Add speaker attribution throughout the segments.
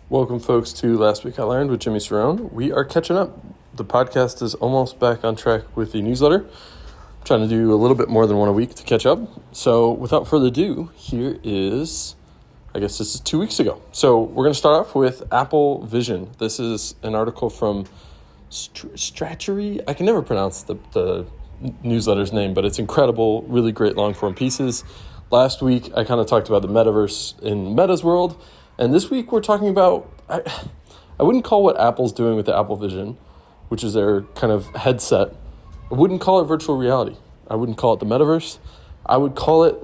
Speaker 1: Welcome, folks, to Last Week I Learned with Jimmy Cerrone. We are catching up. The podcast is almost back on track with the newsletter. I'm trying to do a little bit more than one a week to catch up. So without further ado, here is, this is 2 weeks ago. So we're going to start off with Apple Vision. This is an article from Stratechery. I can never pronounce the newsletter's name, but it's incredible, really great long-form pieces. Last week, I kind of talked about the metaverse in Meta's world. And this week we're talking about, I wouldn't call what Apple's doing with the Apple Vision, which is their kind of headset, I wouldn't call it virtual reality. I wouldn't call it the metaverse. I would call it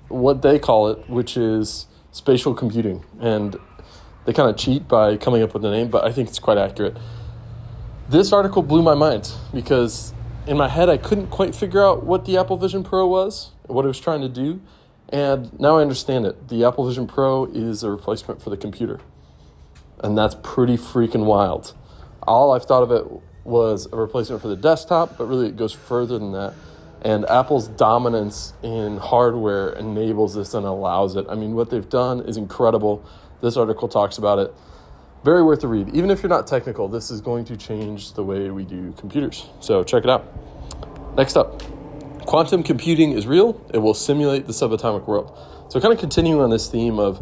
Speaker 1: what they call it, which is spatial computing. And they kind of cheat by coming up with the name, but I think it's quite accurate. This article blew my mind because in my head I couldn't quite figure out what the Apple Vision Pro was, what it was trying to do. And now I understand it. The Apple Vision Pro is a replacement for the computer. And that's pretty freaking wild. All I've thought of it was a replacement for the desktop, but really it goes further than that. And Apple's dominance in hardware enables this and allows it. I mean, what they've done is incredible. This article talks about it. Very worth a read. Even if you're not technical, this is going to change the way we do computers. So check it out. Next up. Quantum computing is real. It will simulate the subatomic world. So kind of continuing on this theme of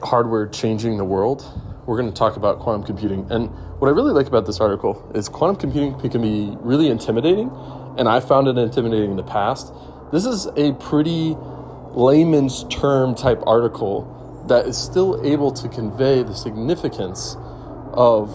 Speaker 1: hardware changing the world, we're going to talk about quantum computing. And what I really like about this article is quantum computing can be really intimidating, and I found it intimidating in the past. This is a pretty layman's term type article that is still able to convey the significance of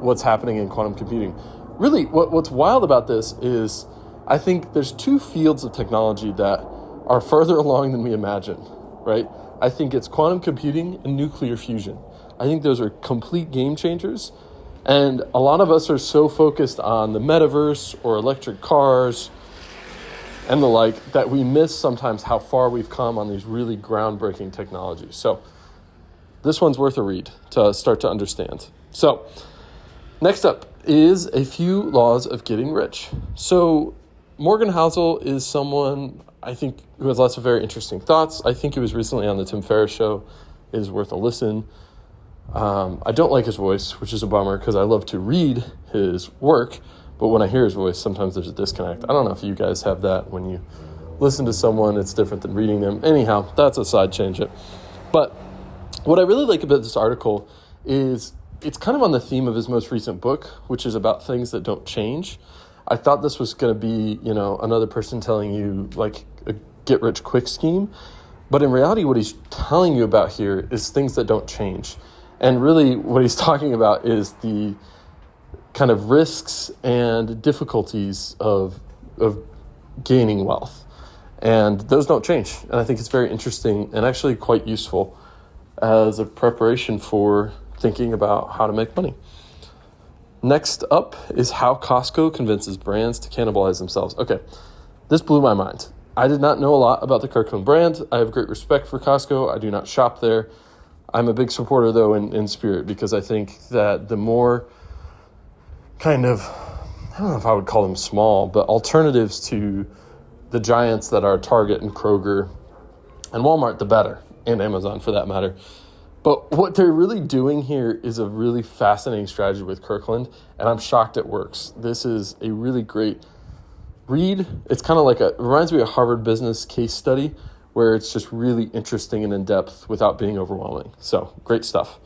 Speaker 1: what's happening in quantum computing. Really, what's wild about this is I think there's two fields of technology that are further along than we imagine, right? I think it's quantum computing and nuclear fusion. I think those are complete game changers. And a lot of us are so focused on the metaverse or electric cars and the like that we miss sometimes how far we've come on these really groundbreaking technologies. So this one's worth a read to start to understand. So next up is a few laws of getting rich. So Morgan Housel is someone, I think, who has lots of very interesting thoughts. I think he was recently on the Tim Ferriss show. It is worth a listen. I don't like his voice, which is a bummer because I love to read his work, but when I hear his voice, sometimes there's a disconnect. I don't know if you guys have that when you listen to someone, it's different than reading them. Anyhow, that's a side tangent. But what I really like about this article is it's kind of on the theme of his most recent book, which is about things that don't change. I thought this was going to be, another person telling you like a get-rich-quick scheme. But in reality, what he's telling you about here is things that don't change. And really what he's talking about is the kind of risks and difficulties of gaining wealth. And those don't change. And I think it's very interesting and actually quite useful as a preparation for thinking about how to make money. Next up is how Costco convinces brands to cannibalize themselves. Okay, this blew my mind. I did not know a lot about the Kirkland brand. I have great respect for Costco. I do not shop there. I'm a big supporter, though, in spirit, because I think that the more kind of, I don't know if I would call them small, but alternatives to the giants that are Target and Kroger and Walmart, the better, and Amazon for that matter. But what they're really doing here is a really fascinating strategy with Kirkland, and I'm shocked it works. This is a really great read. It's kind of like it reminds me of a Harvard Business case study where it's just really interesting and in-depth without being overwhelming. So, great stuff.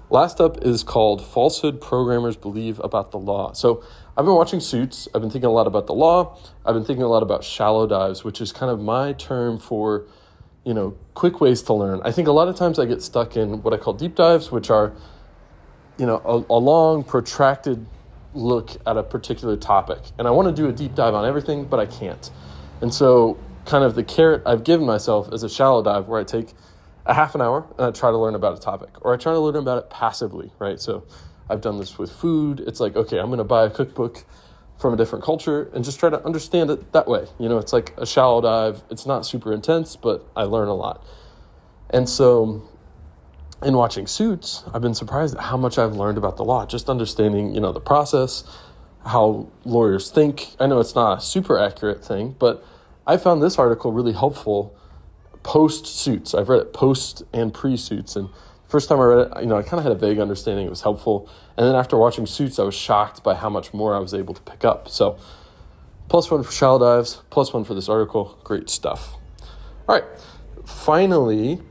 Speaker 1: Last up is called Falsehood Programmers Believe About the Law. So, I've been watching Suits. I've been thinking a lot about the law. I've been thinking a lot about shallow dives, which is kind of my term for quick ways to learn. I think a lot of times I get stuck in what I call deep dives, which are, a long, protracted look at a particular topic. And I want to do a deep dive on everything, but I can't. And so kind of the carrot I've given myself is a shallow dive where I take a half an hour and I try to learn about a topic, or I try to learn about it passively, right? So I've done this with food. It's like, okay, I'm going to buy a cookbook from a different culture and just try to understand it that way. It's like a shallow dive. It's not super intense, but I learn a lot. And so in watching Suits, I've been surprised at how much I've learned about the law, just understanding, the process, how lawyers think. I know it's not a super accurate thing, but I found this article really helpful post-Suits. I've read it post and pre-Suits, and First time I read it, I kind of had a vague understanding. It was helpful. And then after watching Suits, I was shocked by how much more I was able to pick up. So +1 for Shallow Dives, +1 for this article. Great stuff. All right. Finally,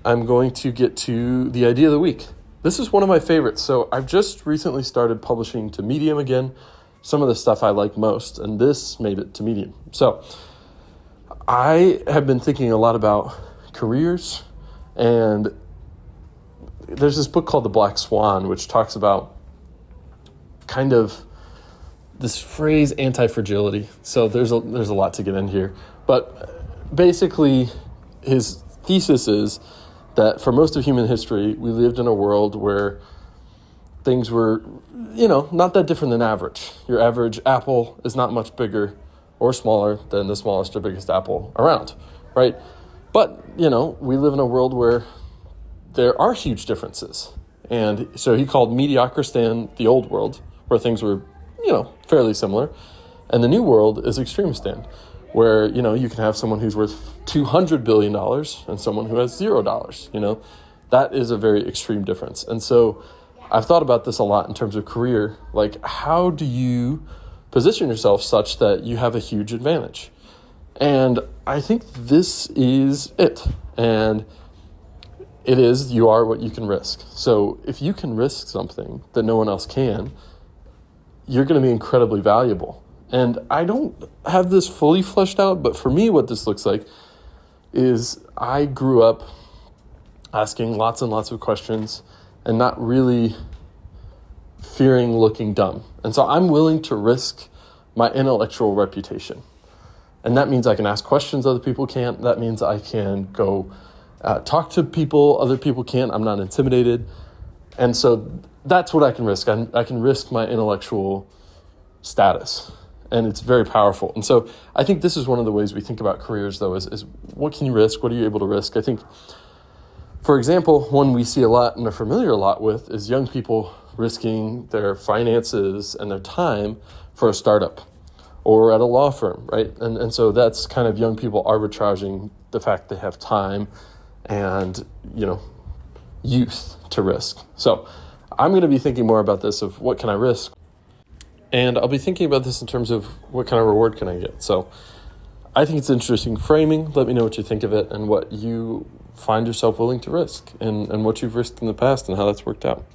Speaker 1: I'm going to get to the idea of the week. This is one of my favorites. So I've just recently started publishing to Medium again, some of the stuff I like most, and this made it to Medium. So I have been thinking a lot about careers, and there's this book called The Black Swan, which talks about kind of this phrase anti-fragility. So there's a lot to get in here. But basically, his thesis is that for most of human history, we lived in a world where things were, not that different than average. Your average apple is not much bigger or smaller than the smallest or biggest apple around, right? But, we live in a world where there are huge differences. And so he called Mediocristan the old world, where things were, fairly similar. And the new world is Extremistan, where, you can have someone who's worth $200 billion and someone who has $0. That is a very extreme difference. And so I've thought about this a lot in terms of career. Like, how do you position yourself such that you have a huge advantage? And I think this is it. And it is, you are what you can risk. So if you can risk something that no one else can, you're going to be incredibly valuable. And I don't have this fully fleshed out, but for me, what this looks like is I grew up asking lots and lots of questions and not really fearing looking dumb. And so I'm willing to risk my intellectual reputation. And that means I can ask questions other people can't. That means I can go talk to people other people can't. I'm not intimidated. And so that's what I can risk. I can risk my intellectual status. And it's very powerful. And so I think this is one of the ways we think about careers, though, is what can you risk? What are you able to risk? I think, for example, one we see a lot and are familiar a lot with is young people risking their finances and their time for a startup or at a law firm, right? And so that's kind of young people arbitraging the fact they have time and, youth to risk. So I'm going to be thinking more about this of what can I risk? And I'll be thinking about this in terms of what kind of reward can I get. So I think it's interesting framing. Let me know what you think of it and what you find yourself willing to risk and what you've risked in the past and how that's worked out.